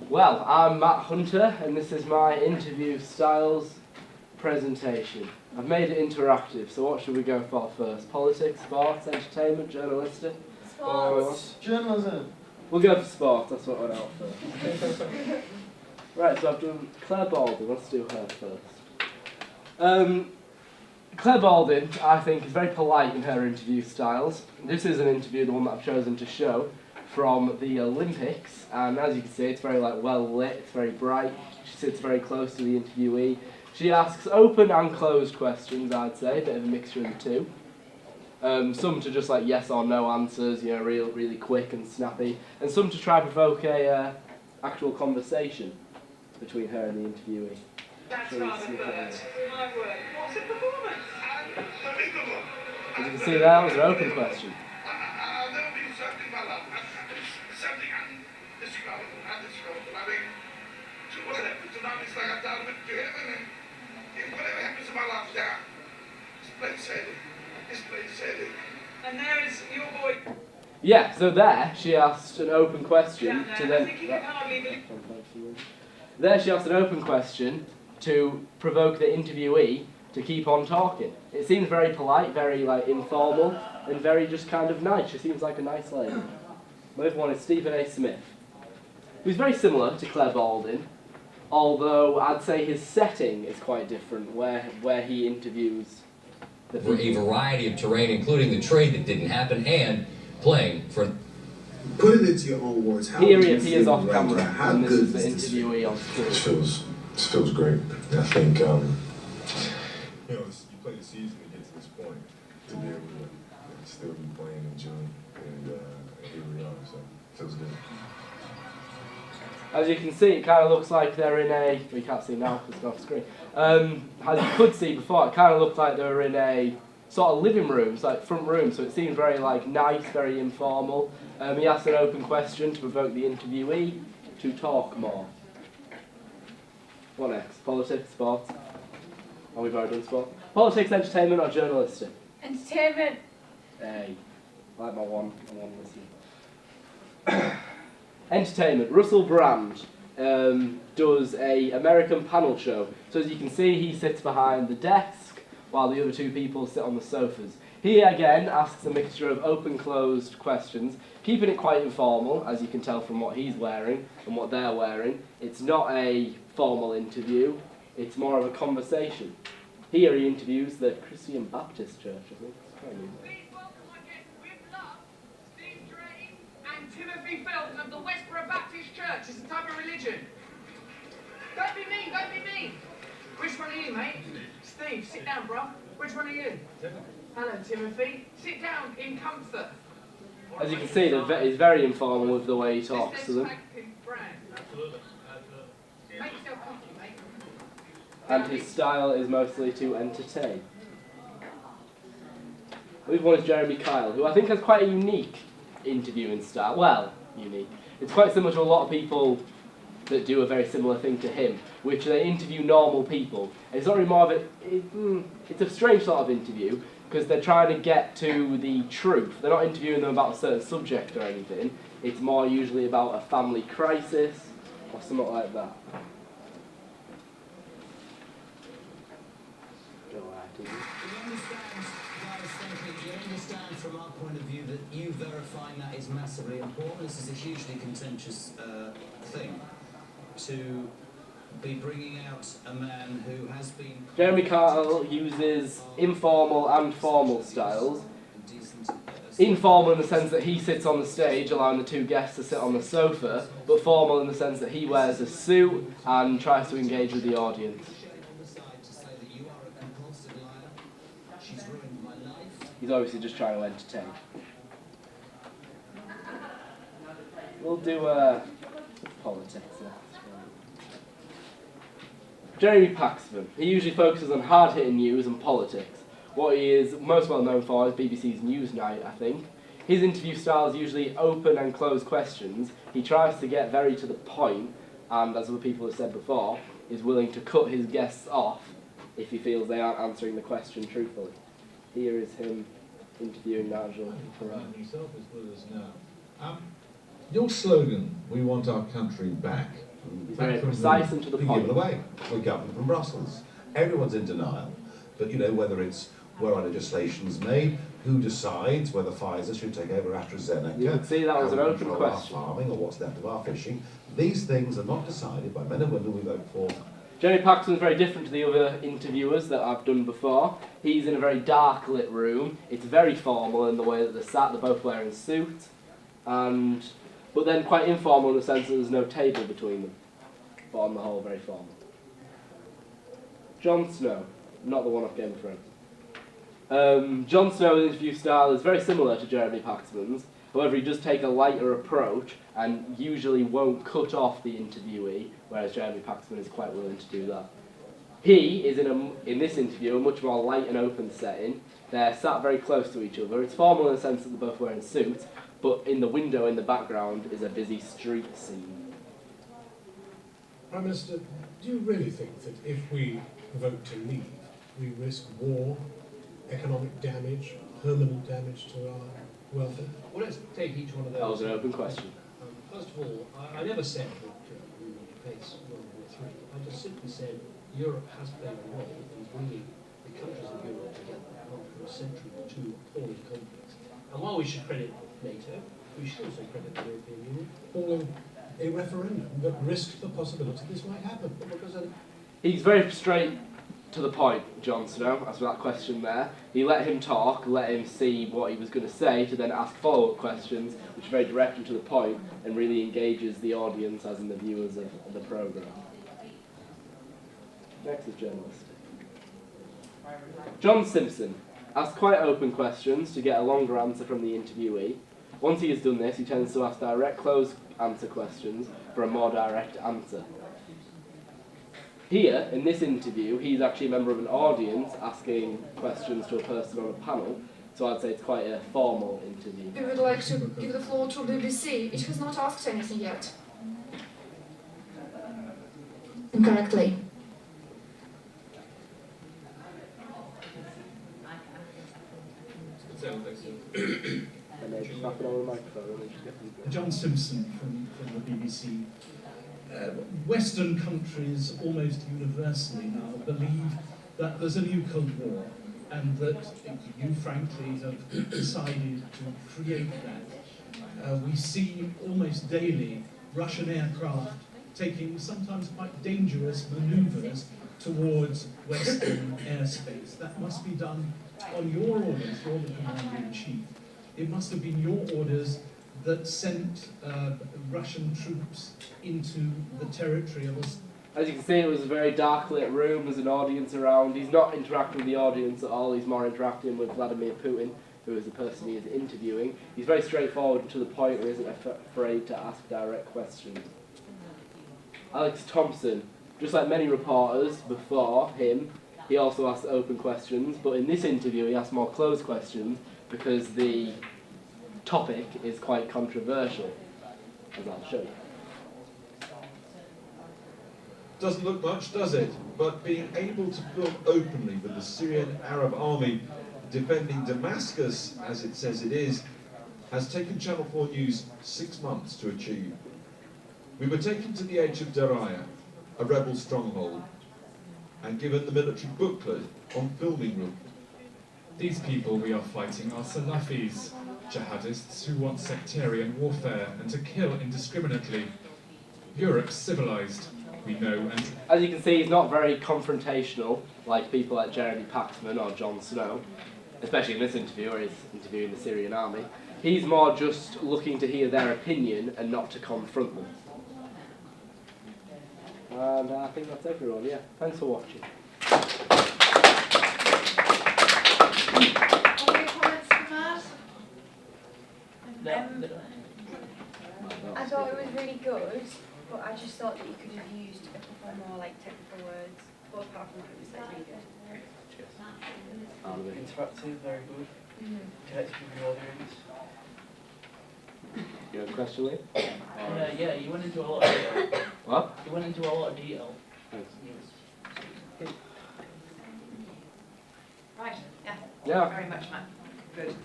Well, I'm Matt Hunter, and this is my interview styles presentation. I've made it interactive, so what should we go for first? Politics, sports, entertainment, journalistic? Sports. Journalism. We'll go for sport, that's what went out first. Right, so I've done Claire Baldwin, let's do her first. Claire Baldwin, I think, is very polite in her interview styles. This is an interview, the one that I've chosen to show, from the Olympics, and as you can see, it's very well lit, it's very bright. She sits very close to the interviewee. She asks open and closed questions, I'd say, a bit of a mixture of the two. Some to just yes or no answers, really quick and snappy, and some to try to provoke a actual conversation between her and the interviewee. That's rather bad. My word. What's the performance? Unbelievable. As you can see, that was an open question. I've never been something in my life. Something indescribable. I mean, what happens tonight is like I'm down to heaven, and whatever happens in my life now, it's plain sailing. It's plain sailing. And there is your boy. Yeah, so there she asked an open question to I then. think you can hardly believe. There she asked an open question to provoke the interviewee to keep on talking. It seems very polite, very informal, and very just kind of nice. She seems like a nice lady. My other one is Stephen A. Smith, who's very similar to Claire Baldwin, although I'd say his setting is quite different, where he interviews the for a variety of terrain, including the trade that didn't happen, and playing for... Put it into your own words. How Here would he you appears feel off right camera, now? and this is the this interviewee on screen. It feels great. I think, you play the season to get to this point, to be able to still be playing in June, and here we are, so it feels good. As you can see, it kind of looks like they're in a... We can't see now because it's off screen. As you could see before, it kind of looked like they were in a sort of living room, front room, so it seemed very nice, very informal. He asked an open question to provoke the interviewee to talk more. What next? Politics, sports? Oh, we've already done sport. Politics, entertainment, or journalistic? Entertainment. Hey, I like my one listening. Entertainment. Russell Brand does a American panel show. So as you can see, he sits behind the desk while the other two people sit on the sofas. He again asks a mixture of open-closed questions, keeping it quite informal, as you can tell from what he's wearing and what they're wearing. It's not a formal interview, it's more of a conversation. Here he interviews the Christian Baptist Church, I think. Please welcome my guests with love, Steve Drake and Timothy Felton of the Westboro Baptist Church. It's a type of religion. Don't be mean, don't be mean. Which one are you, mate? Steve, sit down, bro. Which one are you? Hello, Timothy. Sit down in comfort. As you can see, he's very informal with the way he talks to them. Absolutely. Make yourself comfy, mate. And his style is mostly to entertain. The other one is Jeremy Kyle, who I think has quite a unique interviewing style. Well, unique. It's quite similar to a lot of people that do a very similar thing to him, which they interview normal people. It's not really more of it's a strange sort of interview, because they're trying to get to the truth. They're not interviewing them about a certain subject or anything. It's more usually about a family crisis or something like that. You understand from our point of view that you verifying that is massively important. This is a hugely contentious thing to be bringing out a man who has been... Jeremy Kyle uses informal and formal styles. Informal in the sense that he sits on the stage allowing the two guests to sit on the sofa, but formal in the sense that he wears a suit and tries to engage with the audience. He's obviously just trying to entertain. We'll do politics next. Jeremy Paxman. He usually focuses on hard-hitting news and politics. What he is most well known for is BBC's Newsnight, I think. His interview style is usually open and closed questions. He tries to get very to the point, and as other people have said before, is willing to cut his guests off if he feels they aren't answering the question truthfully. Here is him interviewing Nigel Farage. Yourself as good as now. Your slogan, "We want our country back," He's very precise and to the be point. given away. We're governed from Brussels. Everyone's in denial. But you know, whether it's where our legislation's made, who decides whether Pfizer should take over AstraZeneca, you can see that was an open control question. our farming or what's left of our fishing, these things are not decided by men and women we vote for. Jeremy Paxman's very different to the other interviewers that I've done before. He's in a very dark lit room. It's very formal in the way that they're sat. They're both wearing suits, but then quite informal in the sense that there's no table between them. But on the whole, very formal. Jon Snow, not the one off Game of Thrones. Jon Snow's interview style is very similar to Jeremy Paxman's. However, he does take a lighter approach and usually won't cut off the interviewee, whereas Jeremy Paxman is quite willing to do that. He is in this interview a much more light and open setting. They're sat very close to each other. It's formal in the sense that they're both wearing suits, but in the window in the background is a busy street scene. Prime Minister, do you really think that if we vote to leave, we risk war, economic damage, permanent damage to our welfare? Well, let's take each one of those. That was an open question. First of all, I never said that we would face World War III. I just simply said Europe has played a role in bringing the countries of Europe together after a century or two of appalling conflicts. And while we should credit NATO, we should also credit the European Union. Calling a referendum that risked the possibility this might happen. Because He's very straight to the point, Jon Snow, as for that question there. He let him talk, let him see what he was going to say, to then ask follow-up questions, which are very direct and to the point, and really engages the audience, as in the viewers of the programme. Next is journalist. John Simpson asks quite open questions to get a longer answer from the interviewee. Once he has done this, he tends to ask direct closed answer questions for a more direct answer. Here, in this interview, he's actually a member of an audience asking questions to a person on a panel, so I'd say it's quite a formal interview. We would like to give the floor to BBC. It has not asked anything yet. Incorrectly. And they just knock it on the microphone and just get people. John Simpson from the BBC. Western countries almost universally now believe that there's a new Cold War and that you frankly have decided to create that. We see almost daily Russian aircraft taking sometimes quite dangerous maneuvers towards Western airspace. That must be done on your orders, you're the Commander-in-Chief. It must have been your orders that sent Russian troops into the territory of us. As you can see, it was a very dark lit room, there's an audience around. He's not interacting with the audience at all, he's more interacting with Vladimir Putin, who is the person he is interviewing. He's very straightforward and to the point and isn't afraid to ask direct questions. Alex Thompson, just like many reporters before him, he also asks open questions, but in this interview he asks more closed questions because the topic is quite controversial, as I'll show you. Doesn't look much, does it? But being able to film openly with the Syrian Arab army defending Damascus, as it says it is, has taken Channel 4 News 6 months to achieve. We were taken to the edge of Daraya, a rebel stronghold, and given the military booklet on filming route. These people we are fighting are Salafis, jihadists who want sectarian warfare and to kill indiscriminately. Europe's civilized, we know, and... As you can see, he's not very confrontational, like people like Jeremy Paxman or Jon Snow, especially in this interview where he's interviewing the Syrian army. He's more just looking to hear their opinion and not to confront them. And I think that's everyone, yeah. Thanks for watching. Any comments from that? I thought it was really good, but I just thought that you could have used a couple more like technical words. But apart from that, it was like really good. Interactive, very good. Connected with the audience. You have a question, Lee? Yeah, you went into a lot of detail. What? You went into a lot of detail. Thanks. Right, yeah. Yeah. Very much, Matt. Good.